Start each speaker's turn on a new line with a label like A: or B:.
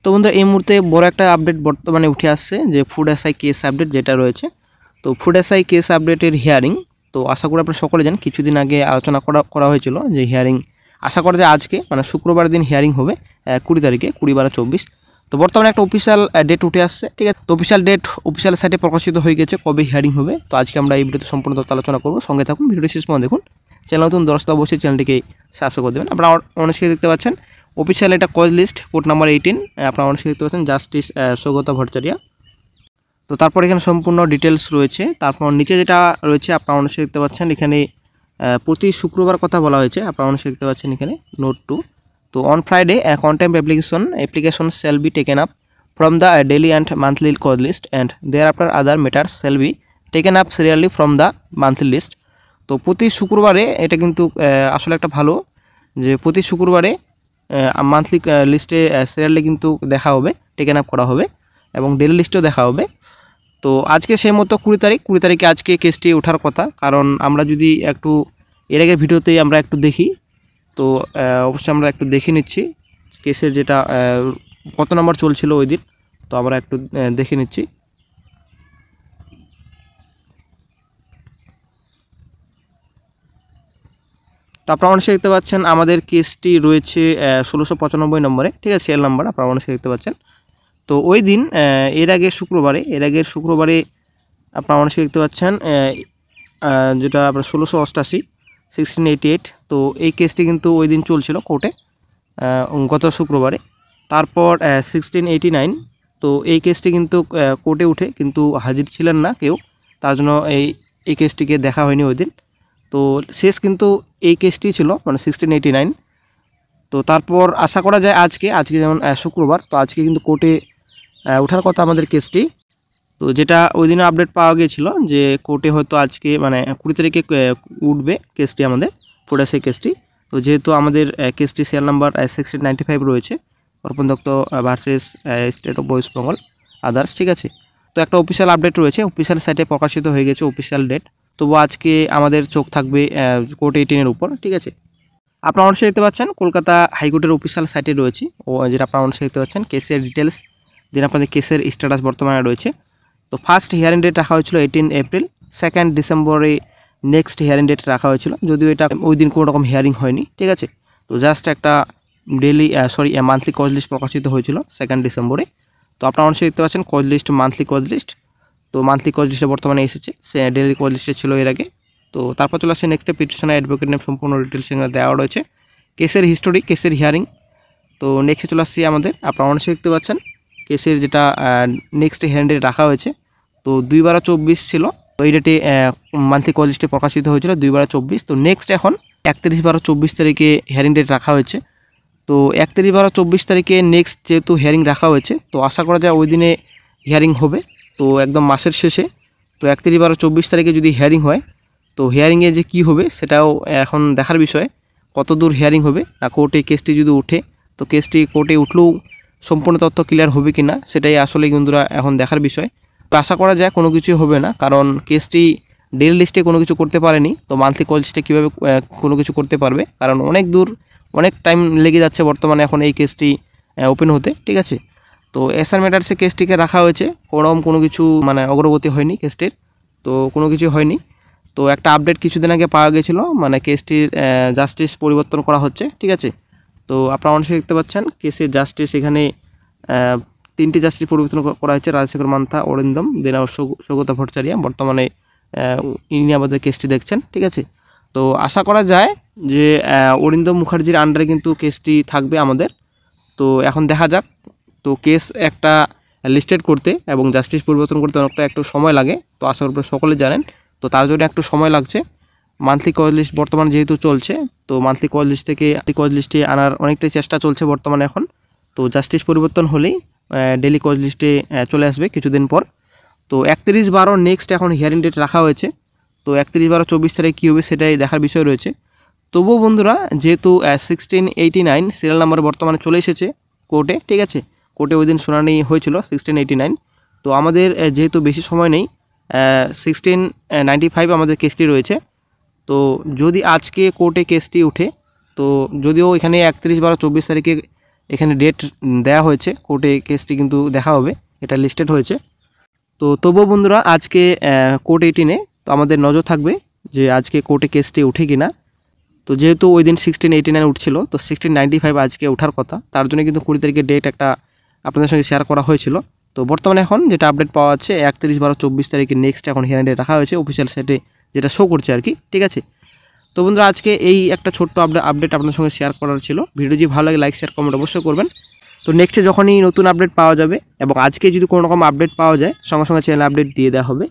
A: তো বন্ধুরা এই মুহূর্তে বড় একটা আপডেট বর্তমানে উঠে আসছে যে ফুড এসআই কেস আপডেট যেটা রয়েছে। তো ফুড এসআই কেস আপডেটের হিয়ারিং, তো আশা করি আপনারা সকলে জানেন কিছুদিন আগে আলোচনা করা হয়েছিল যে হিয়ারিং আশা করা যায় আজকে মানে শুক্রবার দিন হিয়ারিং হবে 20 তারিখে 20/12/24। তো বর্তমানে একটা অফিসিয়াল ডেট উঠে আসছে, ঠিক আছে। তো অফিসিয়াল ডেট অফিসিয়াল সাইটে প্রকাশিত হয়ে গেছে কবে হিয়ারিং হবে। তো আজকে আমরা এই ভিডিওতে সম্পূর্ণ তথ্য আলোচনা করবো, সঙ্গে থাকুন, ভিডিওটি শেষ পর্যন্ত দেখুন। চ্যানেল নতুন দর্শক অবশ্যই চ্যানেলটিকে সাবস্ক্রাইব করে দেবেন। আপনারা অনেকে দেখতে পাচ্ছেন অফিসিয়াল এটা কজ লিস্ট কোড নাম্বার 18, আপনারা অনেকে দেখতে পাচ্ছেন জাস্টিস সৌগতা ভট্টাচার্য। তো তারপর এখানে সম্পূর্ণ ডিটেলস রয়েছে। তারপর নিচে যেটা রয়েছে আপনারা অনেকে দেখতে পাচ্ছেন এখানে প্রতি শুক্রবার কথা বলা হয়েছে, আপনারা অনেকে দেখতে পাচ্ছেন এখানে নোট 2। তো on Friday contempt application shall be taken up from the daily and monthly cause list and thereafter other matters shall be taken up serially from the monthly list. তো প্রতি শুক্রবারে এটা কিন্তু আসলে একটা ভালো যে প্রতি শুক্রবারে মান্থলি লিস্টে সিরিয়ালি কিন্তু দেখা হবে, টেকেন আপ করা হবে এবং ডেলি লিস্টেও দেখা হবে। তো আজকে সেই মতো 20 তারিখে আজকে কেসটি ওঠার কথা, কারণ আমরা যদি একটু এর আগের ভিডিওতেই আমরা একটু দেখি, তো অবশ্যই আমরা একটু দেখে নিচ্ছি কেসের যেটা কত নম্বর চলছিল ওই দিন। তো আমরা একটু দেখে নিচ্ছি। তো আপনারা অনেকে দেখতে পাচ্ছেন আমাদের কেসটি রয়েছে 1695 নম্বরে, ঠিক আছে, সিরিয়াল নাম্বার আপনারা অনেকে দেখতে পাচ্ছেন। তো ওই দিন এর আগের শুক্রবারে আপনারা অনেকে দেখতে পাচ্ছেন যেটা আপনার 1688 তো এই কেসটি কিন্তু ওই দিন চলছিল কোর্টে গত শুক্রবারে। তারপর 1689, তো এই কেসটি কিন্তু কোর্টে উঠে কিন্তু হাজির ছিলেন না কেউ, তার জন্য এই কেসটিকে দেখা হয়নি ওই দিন। তো শেষ কিন্তু এই কেসটি ছিল মানে 1689। তো তারপর আশা করা যায় আজকে যেমন শুক্রবার, তো আজকে কিন্তু কোর্টে ওঠার কথা আমাদের কেসটি। তো যেটা ওই দিনে আপডেট পাওয়া গিয়েছিল যে কোর্টে হয়তো আজকে মানে 20 তারিখে উঠবে কেসটি, আমাদের ফুড এসআই কেসটি। তো যেহেতু আমাদের কেসটি সিরিয়াল নাম্বার 1695 রয়েছে, অর্পণ Dutta versus state of West Bengal others, ঠিক আছে। তো একটা অফিসিয়াল আপডেট রয়েছে, অফিসিয়াল সাইটে প্রকাশিত হয়ে গেছে অফিসিয়াল ডেট। তবু আজকে আমাদের চোখ থাকবে কোর্ট 18-এর উপর, ঠিক আছে। আপনারা অবশ্যই দেখতে পাচ্ছেন কলকাতা হাইকোর্টের অফিসিয়াল সাইটে রয়েছে, ও যেটা আপনারা অবশ্যই দেখতে পাচ্ছেন কেসের ডিটেলস, যেটা আপনাদের কেসের স্ট্যাটাস বর্তমানে রয়েছে। তো ফার্স্ট হিয়ারিং ডেট রাখা হয়েছিল 18 এপ্রিল, 2 ডিসেম্বরে নেক্সট হিয়ারিং ডেট রাখা হয়েছিল, যদিও এটা ওই দিন কোনো রকম হিয়ারিং হয়নি, ঠিক আছে। তো জাস্ট একটা মান্থলি কজ লিস্ট প্রকাশিত হয়েছিল 2 ডিসেম্বরে। তো আপনারা অবশ্যই দেখতে পাচ্ছেন cause list, monthly cause list. তো মান্থলি কজ লিস্টে বর্তমানে এসেছে, সে ডেইলি কজ লিস্টে ছিল এর আগে। তো তারপর চলে আসছে নেক্সটে পিটিশনার অ্যাডভোকেট নেম, সম্পূর্ণ ডিটেলস দেওয়া রয়েছে, কেসের হিস্টোরি, কেসের হিয়ারিং। তো নেক্সটে চলে আসছি আমাদের, আপনারা অবশ্যই দেখতে পাচ্ছেন কেসের যেটা নেক্সট হিয়ারিং ডেট রাখা হয়েছে। তো 2/12/24 ছিল, তো এই ডেটে মান্থলি কজ লিস্টে প্রকাশিত হয়েছিল 2/12/24। তো নেক্সট এখন 31/12/24 তারিখে হিয়ারিং ডেট রাখা হয়েছে। তো 31/12/24 তারিখে নেক্সট যেহেতু হিয়ারিং রাখা হয়েছে, তো আশা করা যায় ওই দিনে হিয়ারিং হবে, তো একদম মাসের শেষে। তো 31/12/24 তারিখে যদি হিয়ারিং হয়, তো হিয়ারিংয়ে যে কী হবে সেটাও এখন দেখার বিষয়, কত দূর হিয়ারিং হবে না কোর্টে কেসটি যদি উঠে, তো কেসটি কোর্টে উঠলেও সম্পূর্ণ তথ্য ক্লিয়ার হবে কি না সেটাই আসলে বন্ধুরা এখন দেখার বিষয়। তো আশা করা যায় কোনো কিছুই হবে না, কারণ কেসটি ডেইলি লিস্টে কোনো কিছু করতে পারেনি, তো মান্থলি কল লিস্টে কীভাবে কোনো কিছু করতে পারবে, কারণ অনেক টাইম লেগে যাচ্ছে বর্তমানে এখন এই কেসটি ওপেন হতে, ঠিক আছে। তো এসআর ম্যাটার্সে কেসটিকে রাখা হয়েছে, কোনো কিছু মানে অগ্রগতি হয়নি কেসটির, তো কোনো কিছু হয়নি। তো একটা আপডেট কিছুদিন আগে পাওয়া গেছিলো, মানে কেসটির জাস্টিস পরিবর্তন করা হচ্ছে, ঠিক আছে। তো আপনারা অনেকে দেখতে পাচ্ছেন কেসের জাস্টিস এখানে 3টি জাস্টিস পরিবর্তন করা হয়েছে, রাজশেখর মান্থা, অরিন্দম, দেন সৌগতা ভট্টাচার্য, বর্তমানে ইনি আমাদের কেসটি দেখছেন, ঠিক আছে। তো আশা করা যায় যে অরিন্দম মুখার্জির আন্ডারে কিন্তু কেসটি থাকবে আমাদের। তো এখন দেখা যাক, তো কেস একটা লিস্টেড করতে এবং জাস্টিস পরিবর্তন করতে অনেকটা একটু সময় লাগে, তো আশা করি সকলে জানেন। তো তার জন্য একটু সময় লাগছে। মান্থলি কজ লিস্ট বর্তমানে যেহেতু চলছে, তো মান্থলি কজ লিস্ট থেকে কজ লিস্টে আনার অনেকটাই চেষ্টা চলছে বর্তমানে এখন। তো জাস্টিস পরিবর্তন হলেই ডেলি কজ লিস্টে চলে আসবে কিছুদিন পর। তো 31/12 নেক্সট এখন হিয়ারিং ডেট রাখা হয়েছে। তো 31/12/24 তারিখে কী হবে সেটাই দেখার বিষয় রয়েছে। তবুও বন্ধুরা যেহেতু 1689 সিরিয়াল নাম্বার বর্তমানে চলে এসেছে কোর্টে, ঠিক আছে, কোর্টে ওই দিন শুনানি হয়েছিল 1689। তো আমাদের যেহেতু বেশি সময় নেই, 1695 আমাদের কেসটি রয়েছে। তো যদি আজকে কোর্টে কেসটি উঠে, তো যদিও এখানে 31/12/24 তারিখে এখানে ডেট দেওয়া হয়েছে, কোর্টে কেসটি কিন্তু দেখা হবে, এটা লিস্টেড হয়েছে। তো তবুও বন্ধুরা আজকে কোর্ট 18-এ তো আমাদের নজর থাকবে যে আজকে কোর্টে কেসটি উঠে কিনা। তো যেহেতু ওই দিন 1689 উঠছিল, তো 1695 আজকে ওঠার কথা, তার জন্য কিন্তু 20 তারিখের ডেট একটা আপনাদের সঙ্গে শেয়ার করা হয়েছিল। তো বর্তমানে এখন যেটা আপডেট পাওয়া যাচ্ছে 31/12/24 তারিখে নেক্সট এখন হিয়ারিং ডেট রাখা হয়েছে অফিসিয়াল সাইটে, যেটা শো করছে আর কি। ঠিক আছে, তো বন্ধুরা আজকে এই একটা ছোট্ট আপডেট আপনাদের সঙ্গে শেয়ার করার ছিল। ভিডিও যদি ভালো লাগে লাইক শেয়ার কমেন্ট অবশ্যই করবেন। তো নেক্সটে যখনই নতুন আপডেট পাওয়া যাবে এবং আজকে যদি কোনো রকম আপডেট পাওয়া যায় সঙ্গে সঙ্গে চ্যানেল আপডেট দিয়ে দেওয়া হবে।